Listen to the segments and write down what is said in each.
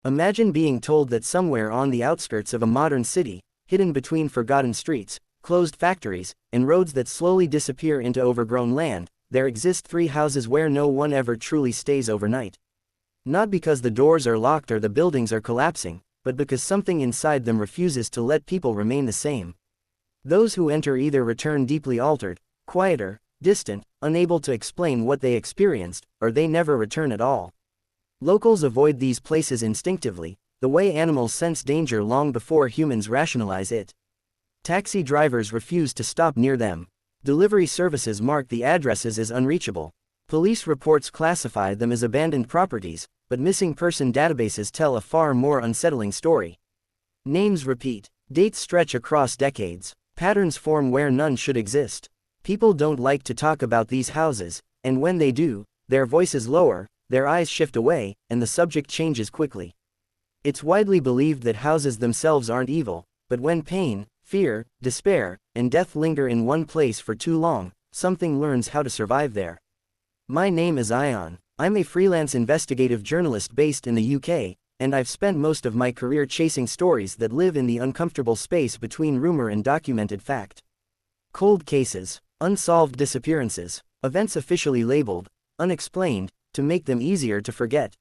Imagine being told that somewhere on the outskirts of a modern city, hidden between forgotten streets, closed factories, and roads that slowly disappear into overgrown land, there exist 3 houses where no one ever truly stays overnight. Not because the doors are locked or the buildings are collapsing, but because something inside them refuses to let people remain the same. Those who enter either return deeply altered, quieter, distant, unable to explain what they experienced, or they never return at all. Locals avoid these places instinctively, the way animals sense danger long before humans rationalize it. Taxi drivers refuse to stop near them. Delivery services mark the addresses as unreachable. Police reports classify them as abandoned properties, but missing person databases tell a far more unsettling story. Names repeat. Dates stretch across decades. Patterns form where none should exist. People don't like to talk about these houses, and when they do, their voices lower, their eyes shift away, and the subject changes quickly. It's widely believed that houses themselves aren't evil, but when pain, fear, despair, and death linger in one place for too long, something learns how to survive there. My name is Ion. I'm a freelance investigative journalist based in the UK, and I've spent most of my career chasing stories that live in the uncomfortable space between rumor and documented fact. Cold cases, unsolved disappearances, events officially labeled unexplained, to make them easier to forget.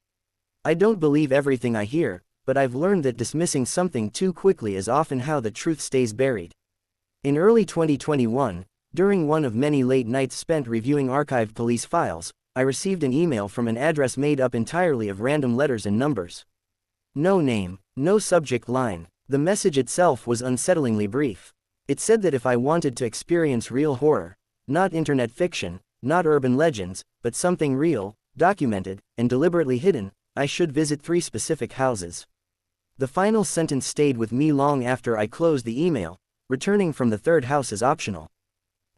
I don't believe everything I hear, but I've learned that dismissing something too quickly is often how the truth stays buried. In early 2021, during one of many late nights spent reviewing archived police files, I received an email from an address made up entirely of random letters and numbers. No name, no subject line. The message itself was unsettlingly brief. It said that if I wanted to experience real horror, not internet fiction, not urban legends, but something real, documented, and deliberately hidden, I should visit 3 specific houses. The final sentence stayed with me long after I closed the email. Returning from the 3rd house is optional.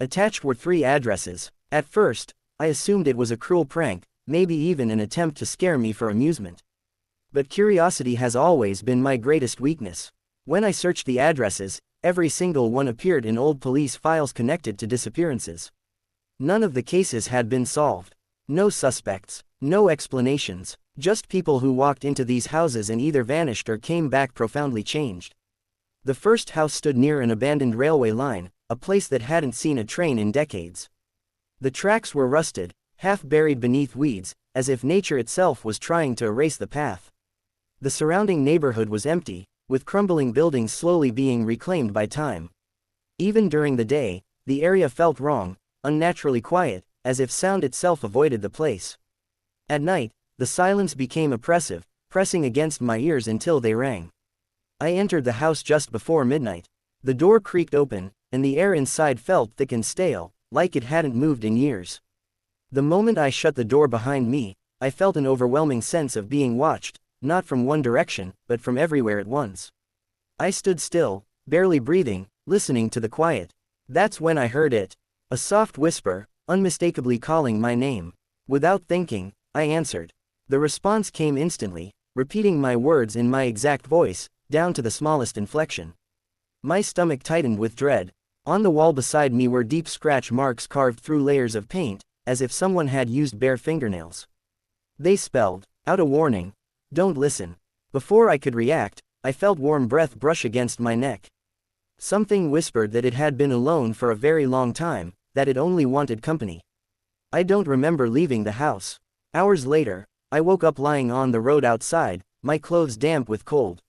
Attached were 3 addresses. At first, I assumed it was a cruel prank, maybe even an attempt to scare me for amusement. But curiosity has always been my greatest weakness. When I searched the addresses, every single one appeared in old police files connected to disappearances. None of the cases had been solved. No suspects, no explanations, just people who walked into these houses and either vanished or came back profoundly changed. The first house stood near an abandoned railway line, a place that hadn't seen a train in decades. The tracks were rusted, half buried beneath weeds, as if nature itself was trying to erase the path. The surrounding neighborhood was empty, with crumbling buildings slowly being reclaimed by time. Even during the day, the area felt wrong, unnaturally quiet, as if sound itself avoided the place. At night, the silence became oppressive, pressing against my ears until they rang. I entered the house just before midnight. The door creaked open, and the air inside felt thick and stale, like it hadn't moved in years. The moment I shut the door behind me, I felt an overwhelming sense of being watched, not from one direction, but from everywhere at once. I stood still, barely breathing, listening to the quiet. That's when I heard it. A soft whisper, unmistakably calling my name. Without thinking, I answered. The response came instantly, repeating my words in my exact voice, down to the smallest inflection. My stomach tightened with dread. On the wall beside me were deep scratch marks carved through layers of paint, as if someone had used bare fingernails. They spelled out a warning. Don't listen. Before I could react, I felt warm breath brush against my neck. Something whispered that it had been alone for a very long time, that it only wanted company. I don't remember leaving the house. Hours later, I woke up lying on the road outside, my clothes damp with cold.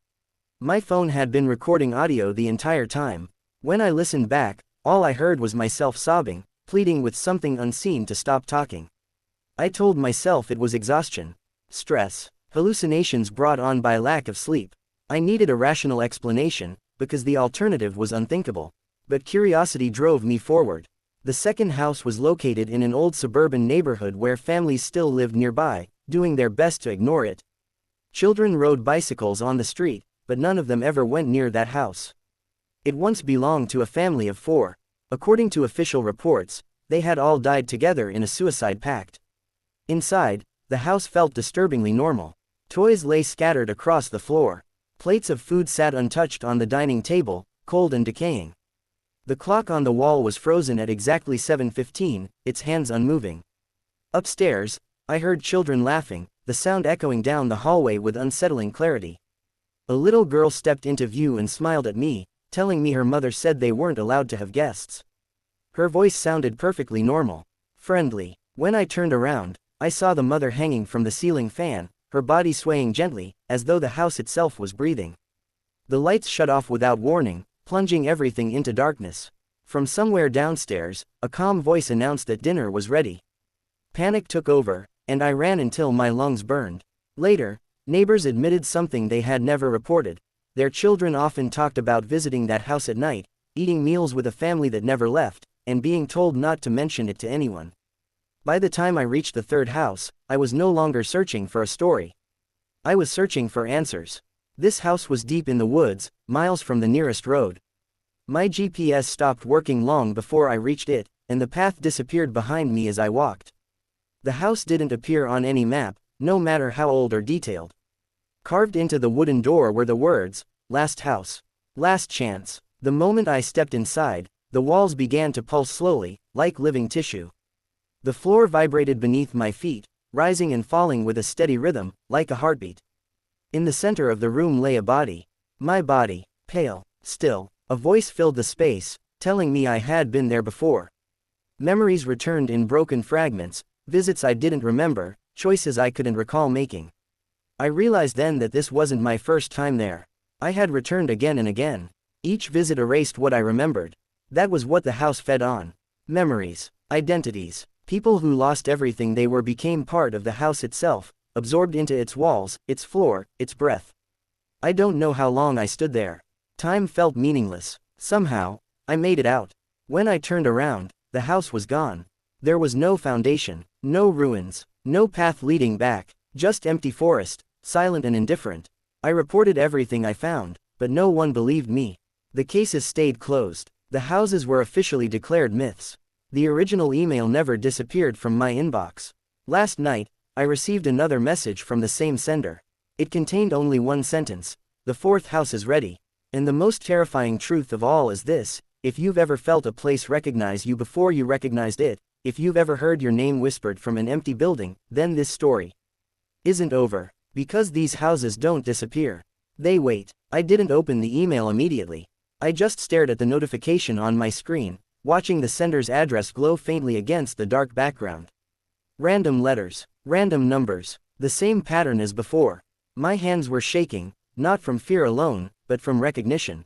My phone had been recording audio the entire time. When I listened back, all I heard was myself sobbing, pleading with something unseen to stop talking. I told myself it was exhaustion, stress, hallucinations brought on by lack of sleep. I needed a rational explanation, because the alternative was unthinkable. But curiosity drove me forward. The second house was located in an old suburban neighborhood where families still lived nearby, doing their best to ignore it. Children rode bicycles on the street, but none of them ever went near that house. It once belonged to a family of 4. According to official reports, they had all died together in a suicide pact. Inside, the house felt disturbingly normal. Toys lay scattered across the floor. Plates of food sat untouched on the dining table, cold and decaying. The clock on the wall was frozen at exactly 7:15, its hands unmoving. Upstairs, I heard children laughing, the sound echoing down the hallway with unsettling clarity. A little girl stepped into view and smiled at me, telling me her mother said they weren't allowed to have guests. Her voice sounded perfectly normal, friendly. When I turned around, I saw the mother hanging from the ceiling fan, her body swaying gently, as though the house itself was breathing. The lights shut off without warning, plunging everything into darkness. From somewhere downstairs, a calm voice announced that dinner was ready. Panic took over, and I ran until my lungs burned. Later, neighbors admitted something they had never reported. Their children often talked about visiting that house at night, eating meals with a family that never left, and being told not to mention it to anyone. By the time I reached the third house, I was no longer searching for a story. I was searching for answers. This house was deep in the woods, miles from the nearest road. My GPS stopped working long before I reached it, and the path disappeared behind me as I walked. The house didn't appear on any map, no matter how old or detailed. Carved into the wooden door were the words, "Last house. Last chance." The moment I stepped inside, the walls began to pulse slowly, like living tissue. The floor vibrated beneath my feet, rising and falling with a steady rhythm, like a heartbeat. In the center of the room lay a body. My body, pale, still. A voice filled the space, telling me I had been there before. Memories returned in broken fragments, visits I didn't remember, choices I couldn't recall making. I realized then that this wasn't my first time there. I had returned again and again. Each visit erased what I remembered. That was what the house fed on. Memories, identities. People who lost everything they were became part of the house itself, absorbed into its walls, its floor, its breath. I don't know how long I stood there. Time felt meaningless. Somehow, I made it out. When I turned around, the house was gone. There was no foundation, no ruins, no path leading back, just empty forest, silent and indifferent. I reported everything I found, but no one believed me. The cases stayed closed. The houses were officially declared myths. The original email never disappeared from my inbox. Last night, I received another message from the same sender. It contained only one sentence: "The fourth house is ready." And the most terrifying truth of all is this: if you've ever felt a place recognize you before you recognized it, if you've ever heard your name whispered from an empty building, then this story isn't over. Because these houses don't disappear. They wait. I didn't open the email immediately. I just stared at the notification on my screen, watching the sender's address glow faintly against the dark background. Random letters, random numbers, the same pattern as before. My hands were shaking, not from fear alone, but from recognition.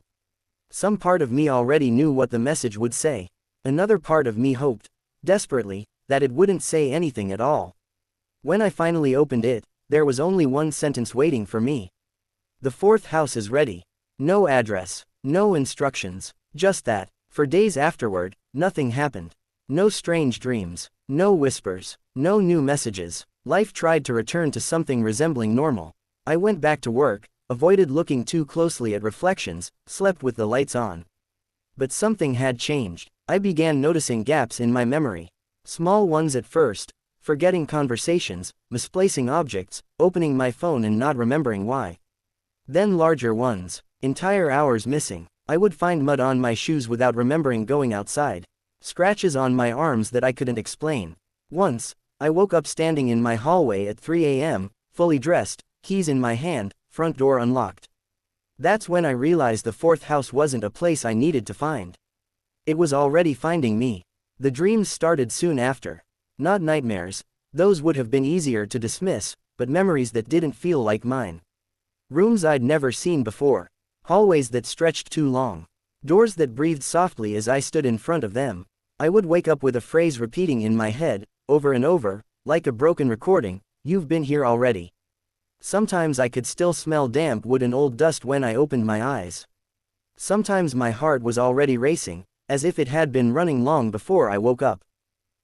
Some part of me already knew what the message would say. Another part of me hoped, desperately, that it wouldn't say anything at all. When I finally opened it, there was only one sentence waiting for me. The fourth house is ready. No address, no instructions, just that. For days afterward, nothing happened. No strange dreams, no whispers, no new messages. Life tried to return to something resembling normal. I went back to work, avoided looking too closely at reflections, slept with the lights on. But something had changed. I began noticing gaps in my memory. Small ones at first, forgetting conversations, misplacing objects, opening my phone and not remembering why. Then larger ones, entire hours missing. I would find mud on my shoes without remembering going outside. Scratches on my arms that I couldn't explain. Once, I woke up standing in my hallway at 3 a.m., fully dressed, keys in my hand, front door unlocked. That's when I realized the fourth house wasn't a place I needed to find. It was already finding me. The dreams started soon after. Not nightmares, those would have been easier to dismiss, but memories that didn't feel like mine. Rooms I'd never seen before. Hallways that stretched too long. Doors that breathed softly as I stood in front of them. I would wake up with a phrase repeating in my head, over and over, like a broken recording: "You've been here already." Sometimes I could still smell damp wood and old dust when I opened my eyes. Sometimes my heart was already racing, as if it had been running long before I woke up.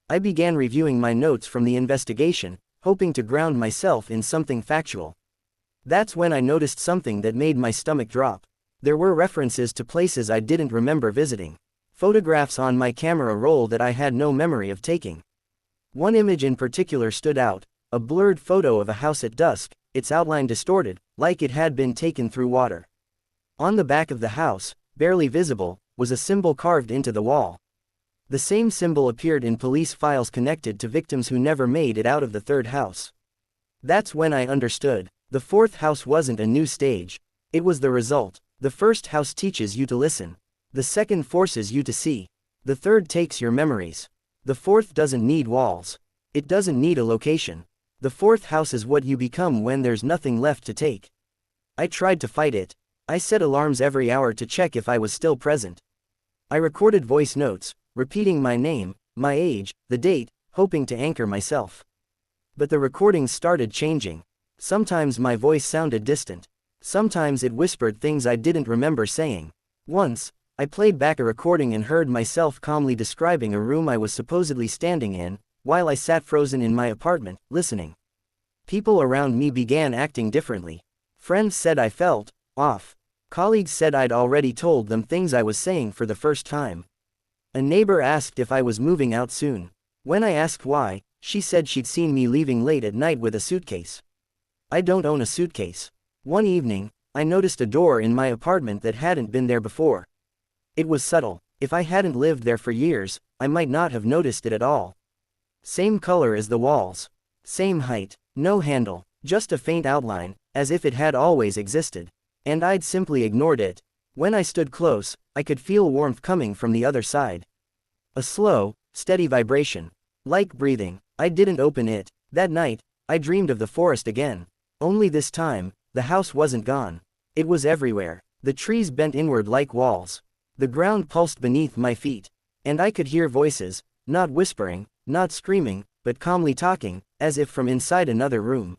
I began reviewing my notes from the investigation, hoping to ground myself in something factual. That's when I noticed something that made my stomach drop. There were references to places I didn't remember visiting. Photographs on my camera roll that I had no memory of taking. One image in particular stood out, a blurred photo of a house at dusk, its outline distorted, like it had been taken through water. On the back of the house, barely visible, was a symbol carved into the wall. The same symbol appeared in police files connected to victims who never made it out of the third house. That's when I understood. The fourth house wasn't a new stage. It was the result. The first house teaches you to listen. The second forces you to see. The third takes your memories. The fourth doesn't need walls. It doesn't need a location. The fourth house is what you become when there's nothing left to take. I tried to fight it. I set alarms every hour to check if I was still present. I recorded voice notes, repeating my name, my age, the date, hoping to anchor myself. But the recordings started changing. Sometimes my voice sounded distant. Sometimes it whispered things I didn't remember saying. Once, I played back a recording and heard myself calmly describing a room I was supposedly standing in, while I sat frozen in my apartment, listening. People around me began acting differently. Friends said I felt off. Colleagues said I'd already told them things I was saying for the first time. A neighbor asked if I was moving out soon. When I asked why, she said she'd seen me leaving late at night with a suitcase. I don't own a suitcase. One evening, I noticed a door in my apartment that hadn't been there before. It was subtle. If I hadn't lived there for years, I might not have noticed it at all. Same color as the walls. Same height. No handle. Just a faint outline, as if it had always existed. And I'd simply ignored it. When I stood close, I could feel warmth coming from the other side. A slow, steady vibration. Like breathing. I didn't open it. That night, I dreamed of the forest again. Only this time, the house wasn't gone. It was everywhere. The trees bent inward like walls. The ground pulsed beneath my feet. And I could hear voices, not whispering, not screaming, but calmly talking, as if from inside another room.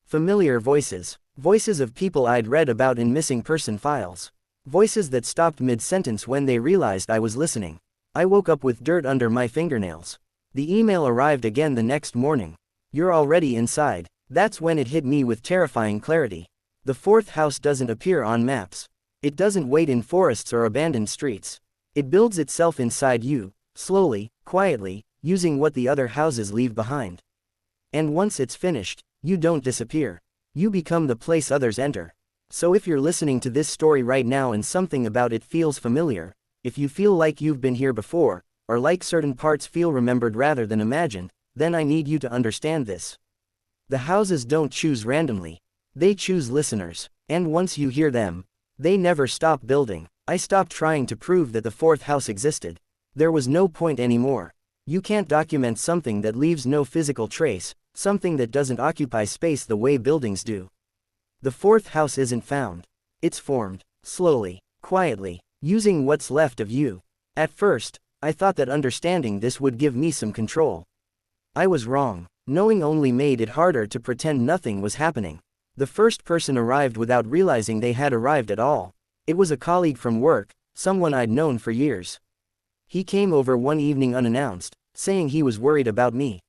Familiar voices. Voices of people I'd read about in missing person files. Voices that stopped mid-sentence when they realized I was listening. I woke up with dirt under my fingernails. The email arrived again the next morning. You're already inside. That's when it hit me with terrifying clarity. The fourth house doesn't appear on maps. It doesn't wait in forests or abandoned streets. It builds itself inside you, slowly, quietly, using what the other houses leave behind. And once it's finished, you don't disappear. You become the place others enter. So if you're listening to this story right now and something about it feels familiar, if you feel like you've been here before, or like certain parts feel remembered rather than imagined, then I need you to understand this. The houses don't choose randomly. They choose listeners. And once you hear them, they never stop building. I stopped trying to prove that the fourth house existed. There was no point anymore. You can't document something that leaves no physical trace, something that doesn't occupy space the way buildings do. The fourth house isn't found. It's formed, slowly, quietly, using what's left of you. At first, I thought that understanding this would give me some control. I was wrong. Knowing only made it harder to pretend nothing was happening. The first person arrived without realizing they had arrived at all. It was a colleague from work, someone I'd known for years. He came over one evening unannounced, saying he was worried about me.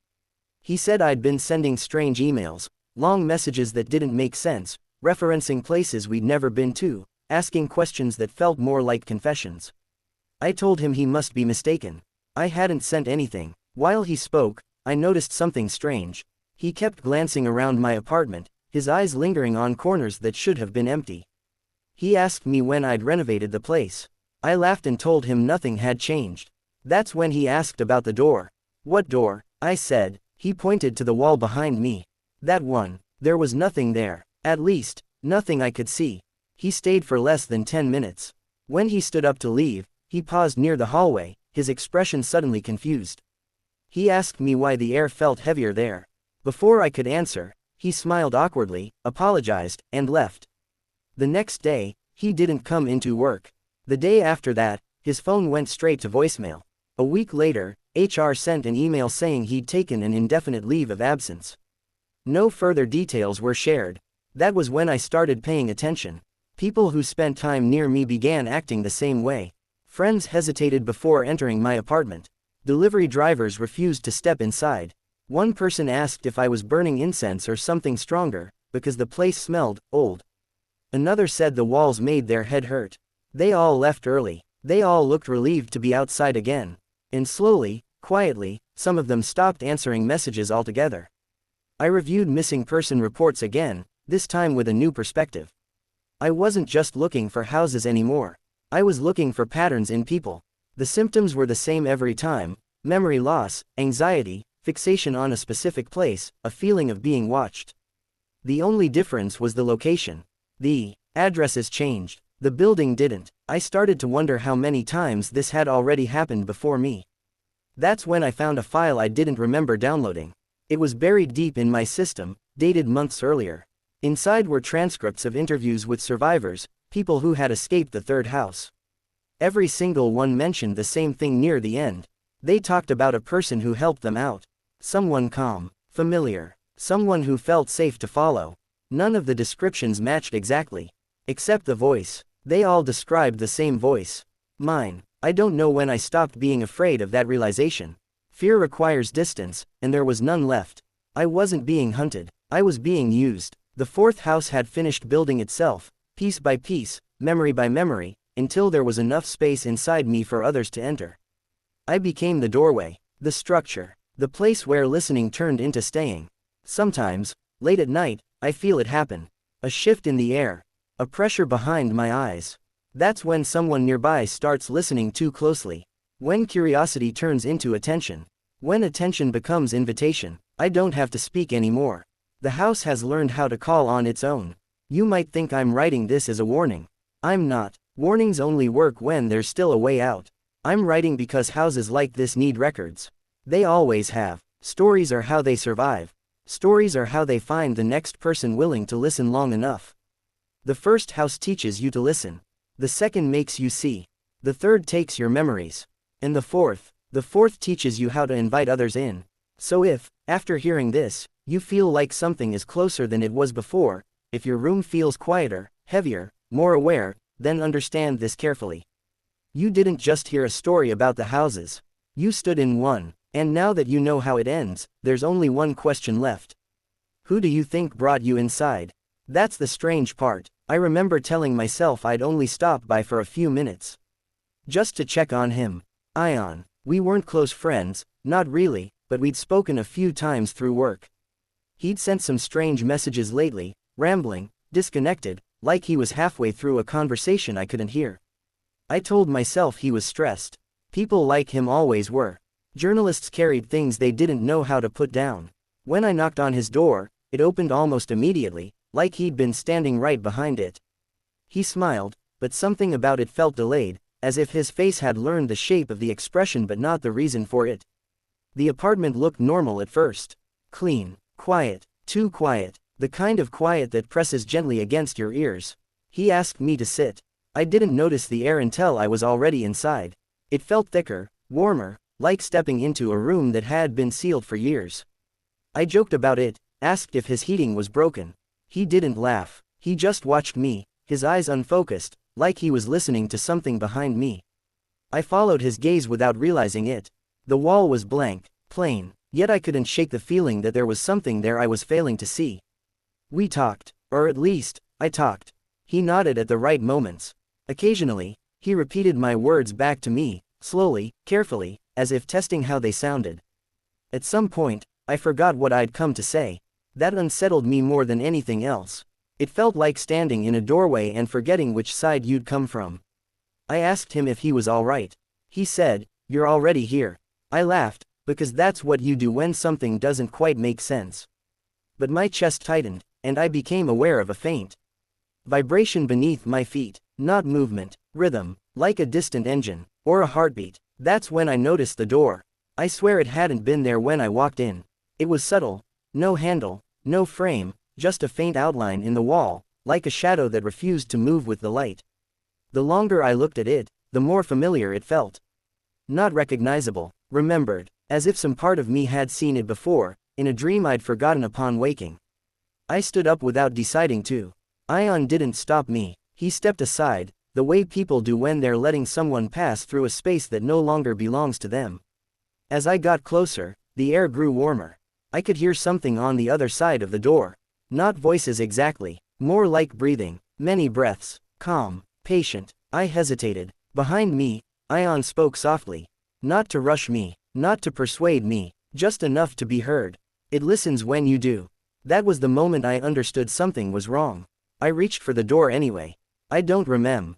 He said I'd been sending strange emails, long messages that didn't make sense, referencing places we'd never been to, asking questions that felt more like confessions. I told him he must be mistaken. I hadn't sent anything. While he spoke, I noticed something strange. He kept glancing around my apartment, his eyes lingering on corners that should have been empty. He asked me when I'd renovated the place. I laughed and told him nothing had changed. That's when he asked about the door. What door? I said. He pointed to the wall behind me. That one. There was nothing there. At least, nothing I could see. He stayed for less than 10 minutes. When he stood up to leave, he paused near the hallway, his expression suddenly confused. He asked me why the air felt heavier there. Before I could answer, he smiled awkwardly, apologized, and left. The next day, he didn't come into work. The day after that, his phone went straight to voicemail. A week later, HR sent an email saying he'd taken an indefinite leave of absence. No further details were shared. That was when I started paying attention. People who spent time near me began acting the same way. Friends hesitated before entering my apartment. Delivery drivers refused to step inside. One person asked if I was burning incense or something stronger, because the place smelled old. Another said the walls made their head hurt. They all left early. They all looked relieved to be outside again. And slowly, quietly, some of them stopped answering messages altogether. I reviewed missing person reports again, this time with a new perspective. I wasn't just looking for houses anymore. I was looking for patterns in people. The symptoms were the same every time: memory loss, anxiety, fixation on a specific place, a feeling of being watched. The only difference was the location. The addresses changed. The building didn't. I started to wonder how many times this had already happened before me. That's when I found a file I didn't remember downloading. It was buried deep in my system, dated months earlier. Inside were transcripts of interviews with survivors, people who had escaped the third house. Every single one mentioned the same thing near the end. They talked about a person who helped them out. Someone calm, familiar, someone who felt safe to follow. None of the descriptions matched exactly. Except the voice. They all described the same voice. Mine. I don't know when I stopped being afraid of that realization. Fear requires distance, and there was none left. I wasn't being hunted. I was being used. The fourth house had finished building itself, piece by piece, memory by memory, until there was enough space inside me for others to enter. I became the doorway, the structure, the place where listening turned into staying. Sometimes, late at night, I feel it happen. A shift in the air. A pressure behind my eyes. That's when someone nearby starts listening too closely. When curiosity turns into attention. When attention becomes invitation. I don't have to speak anymore. The house has learned how to call on its own. You might think I'm writing this as a warning. I'm not. Warnings only work when there's still a way out. I'm writing because houses like this need records. They always have. Stories are how they survive. Stories are how they find the next person willing to listen long enough. The first house teaches you to listen. The second makes you see. The third takes your memories. And the fourth teaches you how to invite others in. So if, after hearing this, you feel like something is closer than it was before, if your room feels quieter, heavier, more aware, then understand this carefully. You didn't just hear a story about the houses. You stood in one, and now that you know how it ends, there's only one question left. Who do you think brought you inside? That's the strange part. I remember telling myself I'd only stop by for a few minutes. Just to check on him. Ion. We weren't close friends, not really, but we'd spoken a few times through work. He'd sent some strange messages lately, rambling, disconnected, like he was halfway through a conversation I couldn't hear. I told myself he was stressed. People like him always were. Journalists carried things they didn't know how to put down. When I knocked on his door, it opened almost immediately, like he'd been standing right behind it. He smiled, but something about it felt delayed, as if his face had learned the shape of the expression but not the reason for it. The apartment looked normal at first. Clean, quiet, too quiet, the kind of quiet that presses gently against your ears. He asked me to sit. I didn't notice the air until I was already inside. It felt thicker, warmer, like stepping into a room that had been sealed for years. I joked about it, asked if his heating was broken. He didn't laugh. He just watched me, his eyes unfocused, like he was listening to something behind me. I followed his gaze without realizing it. The wall was blank, plain, yet I couldn't shake the feeling that there was something there I was failing to see. We talked, or at least, I talked. He nodded at the right moments. Occasionally, he repeated my words back to me, slowly, carefully, as if testing how they sounded. At some point, I forgot what I'd come to say. That unsettled me more than anything else. It felt like standing in a doorway and forgetting which side you'd come from. I asked him if he was all right. He said, "You're already here." I laughed, because that's what you do when something doesn't quite make sense. But my chest tightened, and I became aware of a faint vibration beneath my feet. Not movement, rhythm, like a distant engine, or a heartbeat. That's when I noticed the door. I swear it hadn't been there when I walked in. It was subtle. No handle, no frame, just a faint outline in the wall, like a shadow that refused to move with the light. The longer I looked at it, the more familiar it felt. Not recognizable, remembered, as if some part of me had seen it before, in a dream I'd forgotten upon waking. I stood up without deciding to. Ion didn't stop me. He stepped aside, the way people do when they're letting someone pass through a space that no longer belongs to them. As I got closer, the air grew warmer. I could hear something on the other side of the door. Not voices exactly, more like breathing, many breaths, calm, patient. I hesitated. Behind me, Ion spoke softly. Not to rush me, not to persuade me, just enough to be heard. It listens when you do. That was the moment I understood something was wrong. I reached for the door anyway. I don't remember